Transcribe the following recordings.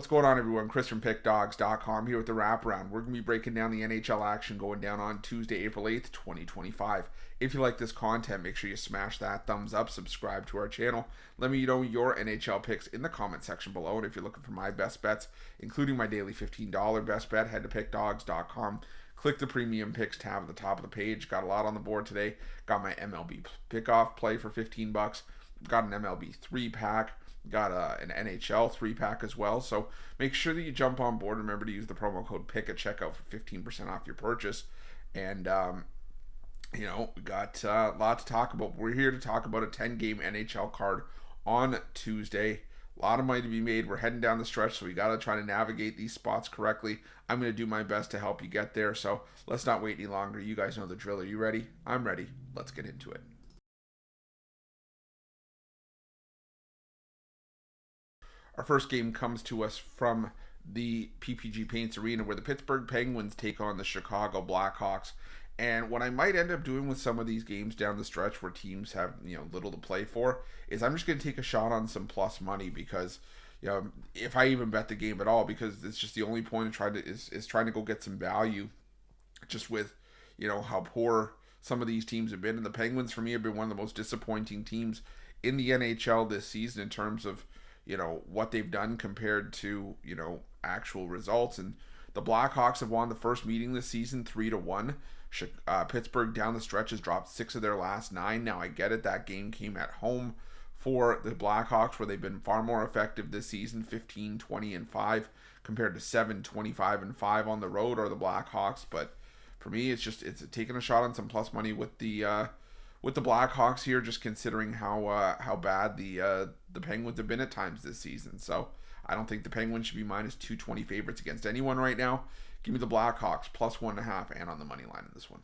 What's going on, everyone? Chris from Pickdawgz.com here with the Wraparound. We're going to be breaking down the NHL action going down on Tuesday, April 8th, 2025. If you like this content, make sure you smash that thumbs up, subscribe to our channel. Let me know your NHL picks in the comment section below. And if you're looking for my best bets, including my daily $15 best bet, head to Pickdawgz.com. Click the premium picks tab at the top of the page. Got a lot on the board today. Got my MLB pick-off play for $15. Got an MLB 3-pack. Got an NHL 3-pack as well. So make sure that you jump on board. Remember to use the promo code PICK at checkout for 15% off your purchase. And, we got a lot to talk about. We're here to talk about a 10-game NHL card on Tuesday. A lot of money to be made. We're heading down the stretch, so we got to try to navigate these spots correctly. I'm going to do my best to help you get there. So let's not wait any longer. You guys know the drill. Are you ready? I'm ready. Let's get into it. Our first game comes to us from the PPG Paints Arena, where the Pittsburgh Penguins take on the Chicago Blackhawks. And what I might end up doing with some of these games down the stretch where teams have, little to play for, is I'm just going to take a shot on some plus money because, if I even bet the game at all, because it's just the only point of trying to go get some value just with, how poor some of these teams have been. And the Penguins, for me, have been one of the most disappointing teams in the NHL this season in terms of, what they've done compared to, actual results. And the Blackhawks have won the first meeting this season 3-1. Pittsburgh down the stretch has dropped 6 of their last 9. Now I get it, that game came at home for the Blackhawks, where they've been far more effective this season, 15, 20, and 5, compared to 7, 25, and 5 on the road or the Blackhawks. But for me, it's taking a shot on some plus money with the Blackhawks here, just considering how bad the Penguins have been at times this season. So I don't think the Penguins should be minus 220 favorites against anyone right now. Give me the Blackhawks plus 1.5 and on the money line in this one.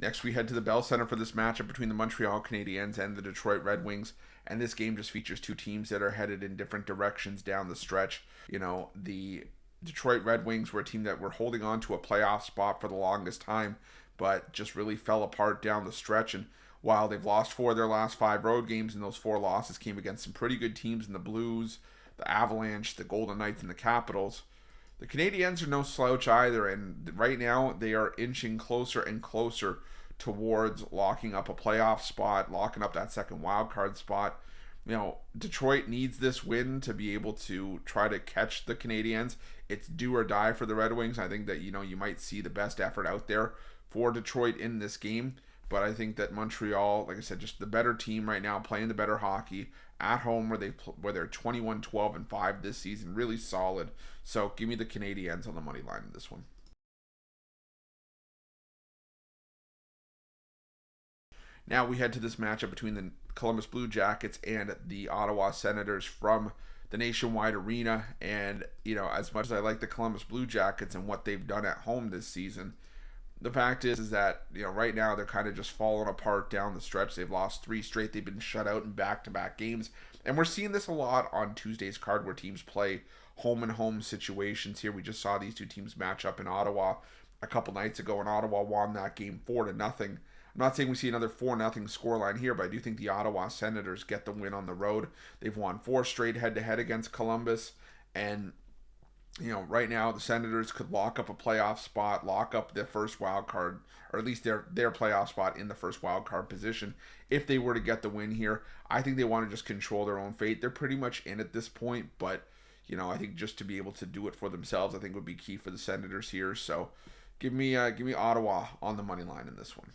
Next, we head to the Bell Center for this matchup between the Montreal Canadiens and the Detroit Red Wings. And this game just features two teams that are headed in different directions down the stretch. The Detroit Red Wings were a team that were holding on to a playoff spot for the longest time, but just really fell apart down the stretch. And while they've lost 4 of their last 5 road games, and those 4 losses came against some pretty good teams in the Blues, the Avalanche, the Golden Knights, and the Capitals, the Canadiens are no slouch either. And right now they are inching closer and closer towards locking up a playoff spot, locking up that second wild card spot. Detroit needs this win to be able to try to catch the Canadiens. It's do or die for the Red Wings. I think that, you might see the best effort out there for Detroit in this game. But I think that Montreal, like I said, just the better team right now, playing the better hockey at home, where they're 21, 12, and 5 this season, really solid. So give me the Canadiens on the money line in this one. Now we head to this matchup between the Columbus Blue Jackets and the Ottawa Senators from the Nationwide Arena. And, as much as I like the Columbus Blue Jackets and what they've done at home this season, the fact is that, right now they're kind of just falling apart down the stretch. They've lost 3 straight. They've been shut out in back-to-back games. And we're seeing this a lot on Tuesday's card where teams play home-and-home situations here. We just saw these two teams match up in Ottawa a couple nights ago, and Ottawa won that game 4-0. I'm not saying we see another 4-0 scoreline here, but I do think the Ottawa Senators get the win on the road. They've won 4 straight head-to-head against Columbus, and right now the Senators could lock up a playoff spot, lock up their first wild card, or at least their playoff spot in the first wild card position if they were to get the win here. I think they want to just control their own fate. They're pretty much in at this point, but I think just to be able to do it for themselves, I think would be key for the Senators here. So give me Ottawa on the money line in this one.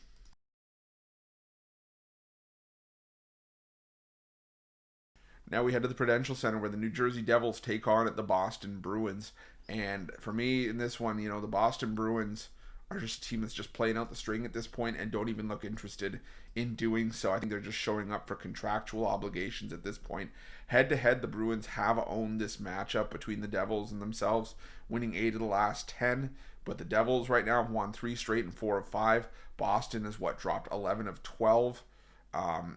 Now we head to the Prudential Center where the New Jersey Devils take on the Boston Bruins. And for me in this one, the Boston Bruins are just a team that's just playing out the string at this point and don't even look interested in doing so. I think they're just showing up for contractual obligations at this point. Head-to-head, the Bruins have owned this matchup between the Devils and themselves, winning 8 of the last 10. But the Devils right now have won 3 straight and 4 of 5. Boston has dropped 11 of 12.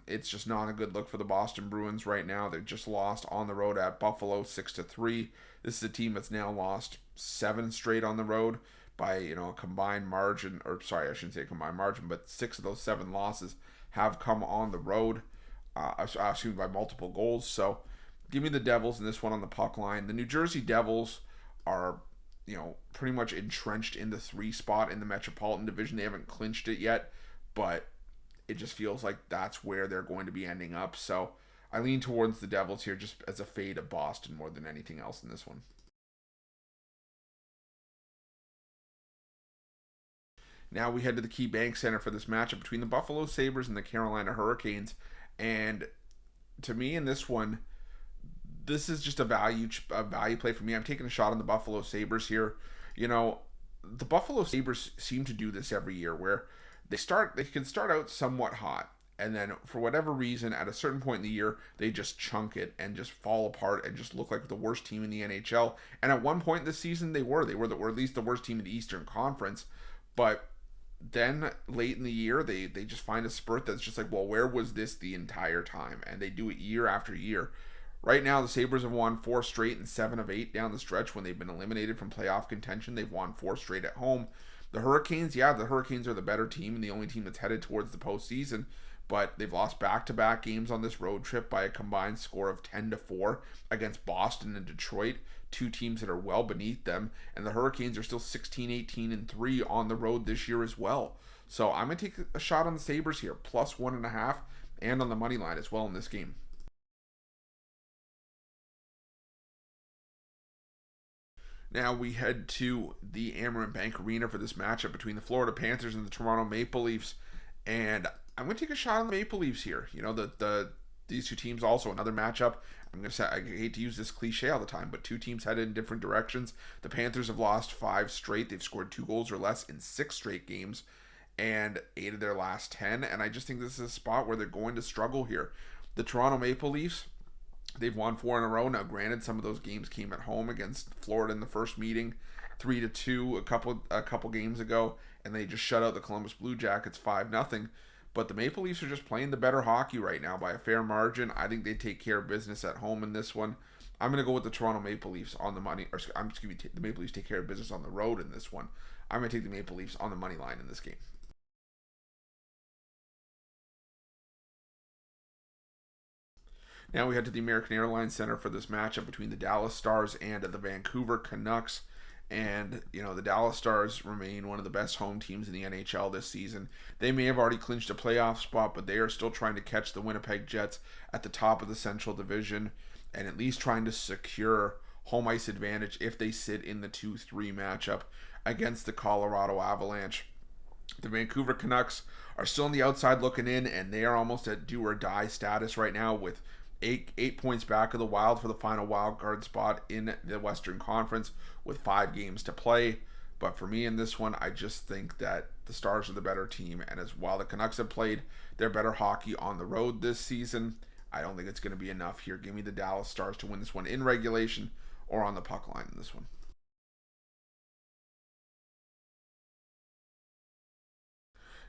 It's just not a good look for the Boston Bruins right now. They just lost on the road at Buffalo 6-3. This is a team that's now lost 7 straight on the road by a combined margin, or sorry, I shouldn't say combined margin, but 6 of those 7 losses have come on the road. assumed by multiple goals. So give me the Devils in this one on the puck line. The New Jersey Devils are, pretty much entrenched in the 3 spot in the Metropolitan Division. They haven't clinched it yet, but it just feels like that's where they're going to be ending up. So I lean towards the Devils here just as a fade of Boston more than anything else in this one. Now we head to the Key Bank Center for this matchup between the Buffalo Sabres and the Carolina Hurricanes. And to me in this one, this is just a value play for me. I'm taking a shot on the Buffalo Sabres here. The Buffalo Sabres seem to do this every year where they can start out somewhat hot, and then for whatever reason at a certain point in the year they just chunk it and just fall apart and just look like the worst team in the NHL. And at one point this season or at least the worst team in the Eastern Conference. But then late in the year they just find a spurt that's just like, well, where was this the entire time? And they do it year after year. Right now, the Sabres have won 4 straight and 7 of 8 down the stretch when they've been eliminated from playoff contention. They've won 4 straight at home. The Hurricanes are the better team and the only team that's headed towards the postseason, but they've lost back-to-back games on this road trip by a combined score of 10-4 against Boston and Detroit, 2 teams that are well beneath them, and the Hurricanes are still 16-18-3 on the road this year as well. So I'm going to take a shot on the Sabres here, plus 1.5, and on the money line as well in this game. Now we head to the Amerant Bank Arena for this matchup between the Florida Panthers and the Toronto Maple Leafs. And I'm going to take a shot on the Maple Leafs here. These 2 teams also another matchup. I'm going to say, I hate to use this cliche all the time, but 2 teams headed in different directions. The Panthers have lost 5 straight. They've scored 2 goals or less in 6 straight games and 8 of their last 10. And I just think this is a spot where they're going to struggle here. The Toronto Maple Leafs, they've won 4 in a row. Now, granted, some of those games came at home against Florida in the first meeting, 3-2 a couple games ago, and they just shut out the Columbus Blue Jackets 5-0. But the Maple Leafs are just playing the better hockey right now by a fair margin. I think they take care of business at home in this one. I'm going to go with the Toronto Maple Leafs on the money. The Maple Leafs take care of business on the road in this one. I'm going to take the Maple Leafs on the money line in this game. Now we head to the American Airlines Center for this matchup between the Dallas Stars and the Vancouver Canucks. And, the Dallas Stars remain one of the best home teams in the NHL this season. They may have already clinched a playoff spot, but they are still trying to catch the Winnipeg Jets at the top of the Central Division and at least trying to secure home ice advantage if they sit in the 2-3 matchup against the Colorado Avalanche. The Vancouver Canucks are still on the outside looking in, and they are almost at do or die status right now with eight points back of the Wild for the final wild card spot in the Western Conference with 5 games to play. But for me in this one, I just think that the Stars are the better team, and while the Canucks have played their better hockey on the road this season, I don't think it's going to be enough here. Give me the Dallas Stars to win this one in regulation or on the puck line in this one.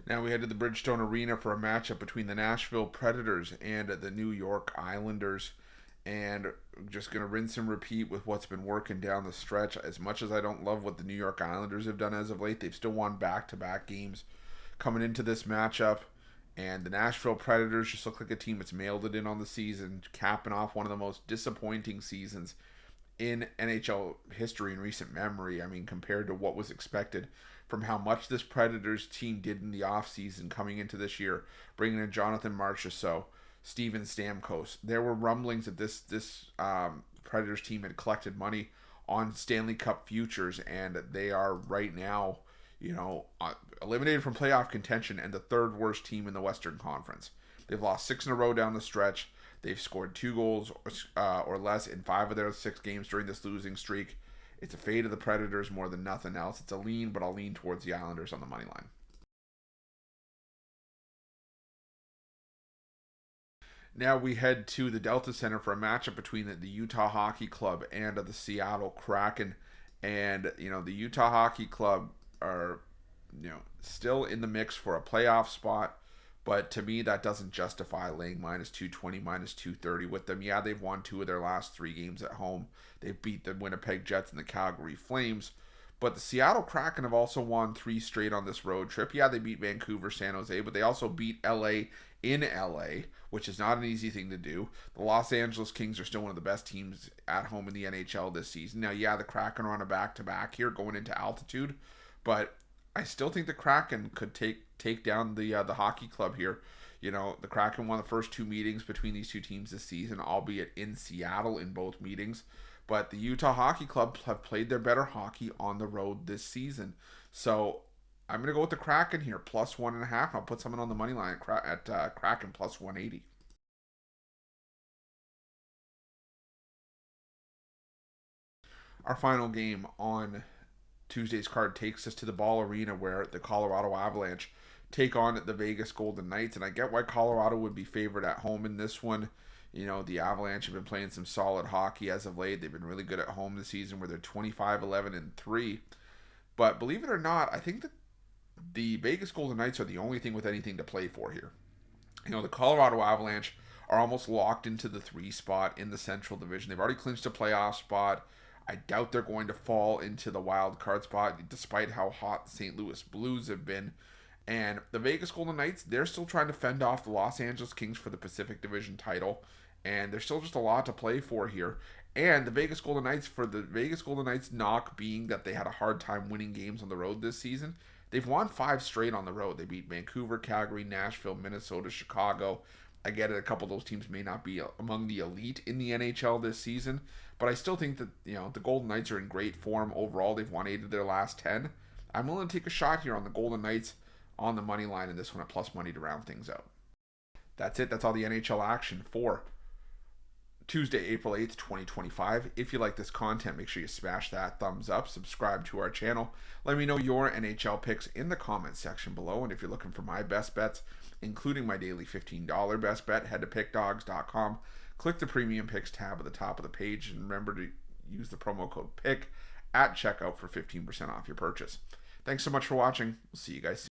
Now we head to the Bridgestone Arena for a matchup between the Nashville Predators and the New York Islanders. And just going to rinse and repeat with what's been working down the stretch. As much as I don't love what the New York Islanders have done as of late, they've still won back-to-back games coming into this matchup. And the Nashville Predators just look like a team that's mailed it in on the season, capping off one of the most disappointing seasons in NHL history in recent memory. I mean, compared to what was expected from how much this Predators team did in the offseason coming into this year, bringing in Jonathan Marchessault, Steven Stamkos. There were rumblings that this Predators team had collected money on Stanley Cup futures, and they are right now, eliminated from playoff contention and the 3rd worst team in the Western Conference. They've lost 6 in a row down the stretch. They've scored 2 goals or less in 5 of their 6 games during this losing streak. It's a fade of the Predators more than nothing else. It's a lean, but I'll lean towards the Islanders on the money line. Now we head to the Delta Center for a matchup between the Utah Hockey Club and the Seattle Kraken. And, the Utah Hockey Club are, still in the mix for a playoff spot. But to me, that doesn't justify laying minus 220, minus 230 with them. Yeah, they've won 2 of their last 3 games at home. They've beat the Winnipeg Jets and the Calgary Flames. But the Seattle Kraken have also won 3 straight on this road trip. Yeah, they beat Vancouver, San Jose, but they also beat LA in LA, which is not an easy thing to do. The Los Angeles Kings are still one of the best teams at home in the NHL this season. Now, yeah, the Kraken are on a back-to-back here going into altitude, but I still think the Kraken could take down the hockey club here. You know, the Kraken won the first 2 meetings between these two teams this season, albeit in Seattle in both meetings. But the Utah Hockey Club have played their better hockey on the road this season. So I'm going to go with the Kraken here, plus 1.5. I'll put someone on the money line at Kraken plus 180. Our final game on Tuesday's card takes us to the Ball Arena, where the Colorado Avalanche take on the Vegas Golden Knights. And I get why Colorado would be favored at home in this one. You know, the Avalanche have been playing some solid hockey as of late. They've been really good at home this season, where they're 25-11-3. But believe it or not, I think that the Vegas Golden Knights are the only thing with anything to play for here. You know, the Colorado Avalanche are almost locked into the 3 spot in the Central Division. They've already clinched a playoff spot. I doubt they're going to fall into the wild card spot, despite how hot the St. Louis Blues have been. And the Vegas Golden Knights, they're still trying to fend off the Los Angeles Kings for the Pacific Division title. And there's still just a lot to play for here. And the Vegas Golden Knights, for the Vegas Golden Knights knock being that they had a hard time winning games on the road this season, they've won 5 straight on the road. They beat Vancouver, Calgary, Nashville, Minnesota, Chicago. I get it, a couple of those teams may not be among the elite in the NHL this season, but I still think that, you know, the Golden Knights are in great form overall. They've won 8 of their last 10. I'm willing to take a shot here on the Golden Knights on the money line in this one at plus money to round things out. That's it. That's all the NHL action for Tuesday, April 8th, 2025. If you like this content, make sure you smash that thumbs up, subscribe to our channel. Let me know your NHL picks in the comments section below. And if you're looking for my best bets, including my daily $15 best bet, head to pickdawgz.com. Click the premium picks tab at the top of the page, and remember to use the promo code PICK at checkout for 15% off your purchase. Thanks so much for watching. We'll see you guys soon.